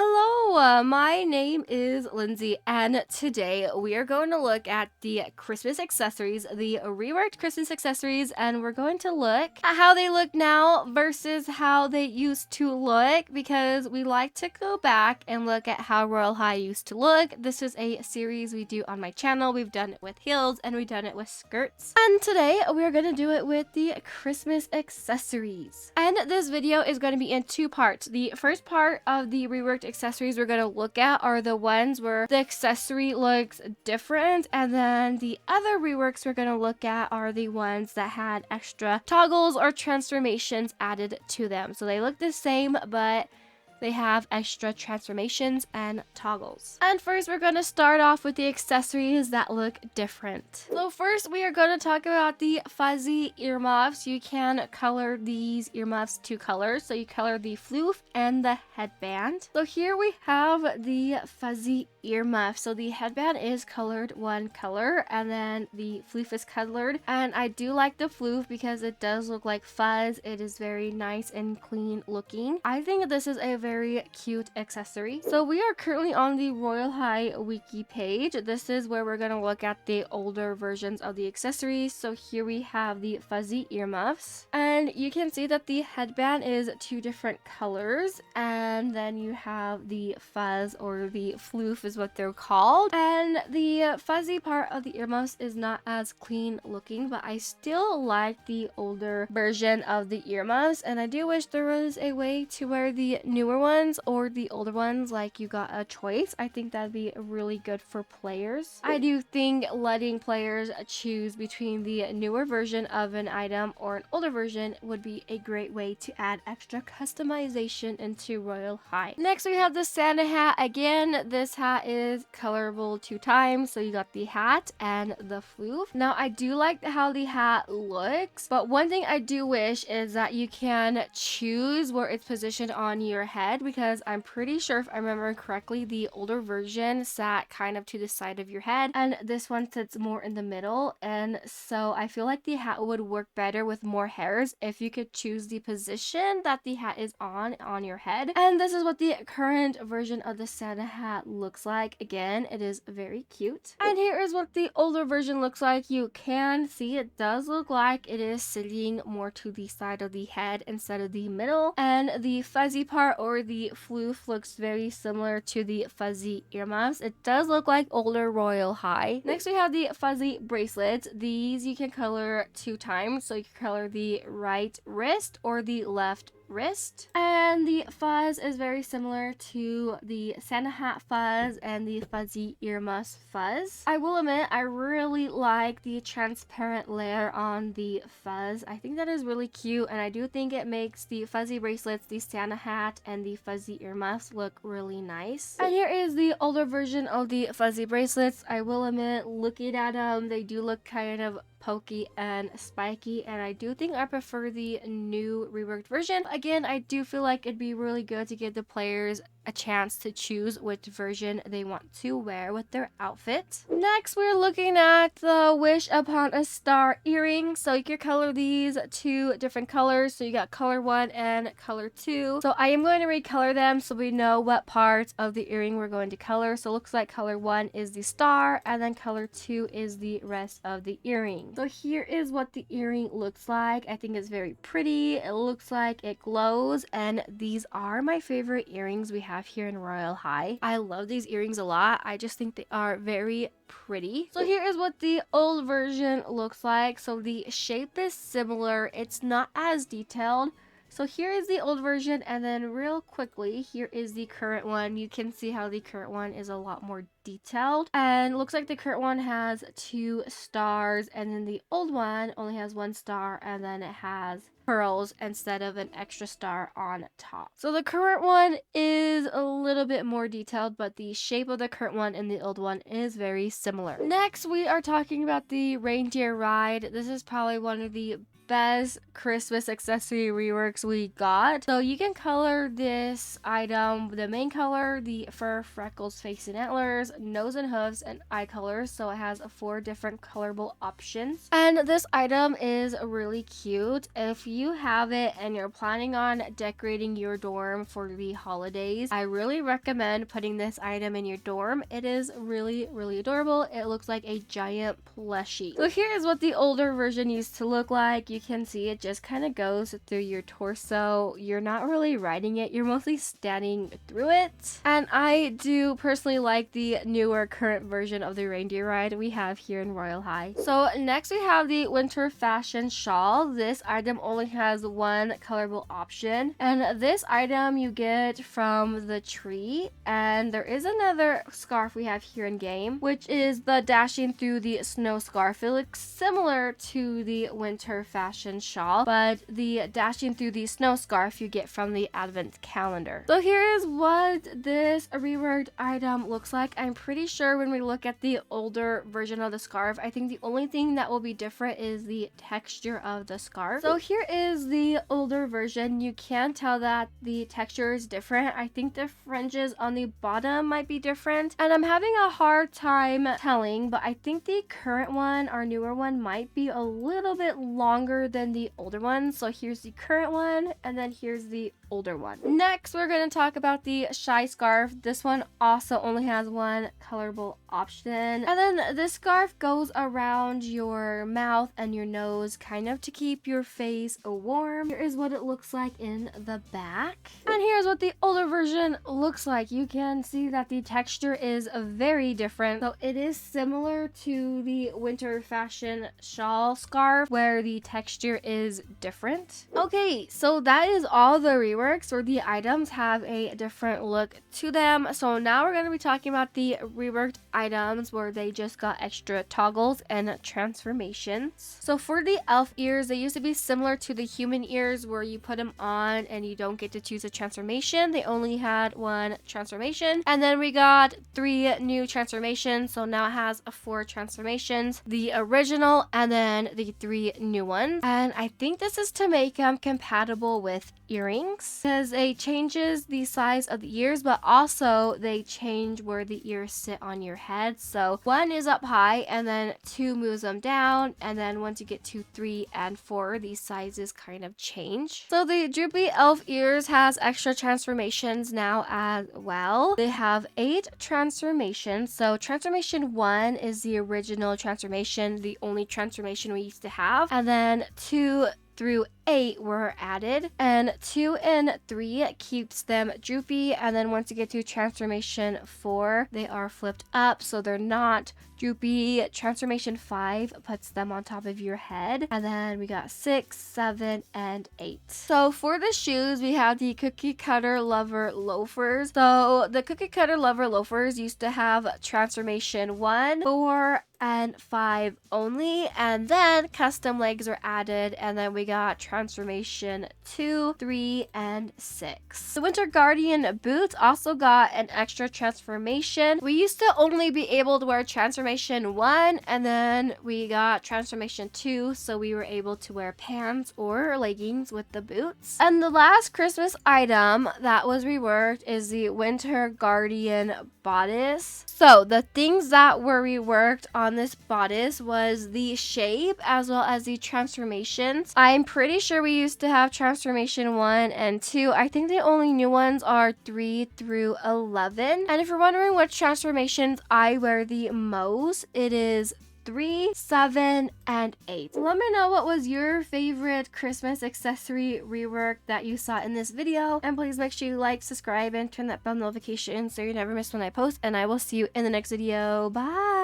Hello, my name is Lindsay, and today we are going to look at the Christmas accessories, the reworked Christmas accessories, and we're going to look at how they look now versus how they used to look, because we like to go back and look at how Royale High used to look. This is a series we do on my channel. We've done it with heels and we've done it with skirts, and today we're going to do it with the Christmas accessories. And this video is going to be in two parts. The first part of the reworked accessories we're going to look at are the ones where the accessory looks different, and then the other reworks we're going to look at are the ones that had extra toggles or transformations added to them. So they look the same, but they have extra transformations and toggles. And first, we're going to start off with the accessories that look different. So first, we are going to talk about the fuzzy earmuffs. You can color these earmuffs two colors. So you color the floof and the headband. So here we have the fuzzy earmuff. So the headband is colored one color, and then the floof is colored. And I do like the floof because it does look like fuzz. It is very nice and clean looking. I think this is a very cute accessory. So we are currently on the Royale High wiki page. This is where we're going to look at the older versions of the accessories. So here we have the fuzzy earmuffs, and you can see that the headband is two different colors, and then you have the fuzz, or the floof is what they're called, and the fuzzy part of the earmuffs is not as clean looking, but I still like the older version of the earmuffs, and I do wish there was a way to wear the newer ones or the older ones, like you got a choice. I think that'd be really good for players. I do think letting players choose between the newer version of an item or an older version would be a great way to add extra customization into Royale High. Next, we have the Santa hat. Again, this hat is colorable two times, so you got the hat and the floof. Now, I do like how the hat looks, but one thing I do wish is that you can choose where it's positioned on your head, because I'm pretty sure, if I remember correctly, the older version sat kind of to the side of your head, and this one sits more in the middle. And so I feel like the hat would work better with more hairs if you could choose the position that the hat is on your head. And this is what the current version of the Santa hat looks like. Again, it is very cute. And here is what the older version looks like. You can see it does look like it is sitting more to the side of the head instead of the middle, and the fuzzy part, or the floof, looks very similar to the fuzzy earmuffs. It does look like older Royale High. Next, we have the fuzzy bracelets. These you can color two times, so you can color the right wrist or the left wrist, and the fuzz is very similar to the Santa hat fuzz and the fuzzy earmuffs fuzz. I will admit, I really like the transparent layer on the fuzz. I think that is really cute, and I do think it makes the fuzzy bracelets, the Santa hat, and the fuzzy earmuffs look really nice. And here is the older version of the fuzzy bracelets. I will admit, looking at them, they do look kind of pokey and spiky, and I do think I prefer the new reworked version. Again, I do feel like it'd be really good to give the players a chance to choose which version they want to wear with their outfit. Next, we're looking at the Wish Upon a Star earring. So you can color these two different colors. So you got color 1 and color 2. So I am going to recolor them so we know what parts of the earring we're going to color. So it looks like color 1 is the star, and then color 2 is the rest of the earring. So here is what the earring looks like. I think it's very pretty. It looks like it glows, and these are my favorite earrings we have here in Royale High. I love these earrings a lot. I just think they are very pretty. So here is what the old version looks like. So the shape is similar. It's not as detailed. So here is the old version, and then real quickly, here is the current one. You can see how the current one is a lot more detailed, and looks like the current one has 2 stars, and then the old one only has 1 star, and then it has pearls instead of an extra star on top. So the current one is a little bit more detailed, but the shape of the current one and the old one is very similar. Next, we are talking about the Reindeer Ride. This is probably one of the best Christmas accessory reworks we got. So you can color this item, the main color, the fur, freckles, face and antlers, nose and hooves, and eye colors. So it has 4 different colorable options. And this item is really cute. If you have it and you're planning on decorating your dorm for the holidays, I really recommend putting this item in your dorm. It is really, really adorable. It looks like a giant plushie. So here is what the older version used to look like. You can see it just kind of goes through your torso. You're not really riding it, you're mostly standing through it. And I do personally like the newer current version of the Reindeer Ride we have here in Royale High. So next we have the winter fashion shawl. This item only has 1 colorable option, and this item you get from the tree. And there is another scarf we have here in game, which is the dashing through the snow scarf. It looks similar to the winter fashion shawl, but the dashing through the snow scarf you get from the advent calendar. So here is what this reworked item looks like. I'm pretty sure when we look at the older version of the scarf, I think the only thing that will be different is the texture of the scarf. So here is the older version. You can tell that the texture is different. I think the fringes on the bottom might be different, and I'm having a hard time telling, but I think the current one, our newer one, might be a little bit longer than the older one. So here's the current one, and then here's the older one. Next, we're going to talk about the shy scarf. This one also only has 1 colorable option, and then this scarf goes around your mouth and your nose, kind of to keep your face warm. Here is what it looks like in the back, and here's what the older version looks like. You can see that the texture is very different. So it is similar to the winter fashion shawl scarf, where the texture is different. Okay, so that is all the reworks, where the items have a different look to them. So now we're going to be talking about the reworked items, where they just got extra toggles and transformations. So for the elf ears, they used to be similar to the human ears, where you put them on and you don't get to choose a transformation. They only had 1 transformation, and then we got 3 new transformations. So now it has 4 transformations, the original and then the 3 new ones. And I think this is to make them compatible with earrings, because it changes the size of the ears, but also they change where the ears sit on your head. So 1 is up high, and then 2 moves them down, and then once you get to 3 and 4, these sizes kind of change. So the droopy elf ears has extra transformations now as well. They have 8 transformations. So transformation 1 is the original transformation, the only transformation we used to have, and then 2 through 8 were added, and 2 and 3 keeps them droopy, and then once you get to transformation 4, they are flipped up, so they're not droopy. Transformation 5 puts them on top of your head, and then we got 6, 7, and 8. So for the shoes, we have the cookie cutter lover loafers. So the cookie cutter lover loafers used to have transformation 1, 4, and 5 only, and then custom legs were added, and then we got transformation 2, 3, and 6. The Winter Guardian boots also got an extra transformation. We used to only be able to wear transformation 1, and then we got transformation 2, so we were able to wear pants or leggings with the boots. And the last Christmas item that was reworked is the Winter Guardian bodice. So the things that were reworked on this bodice was the shape as well as the transformations. I'm pretty sure we used to have transformation 1 and 2. I think the only new ones are 3 through 11. And if you're wondering which transformations I wear the most, it is 3, 7, and 8. Let me know what was your favorite Christmas accessory rework that you saw in this video. And please make sure you like, subscribe, and turn that bell notification so you never miss when I post. And I will see you in the next video. Bye!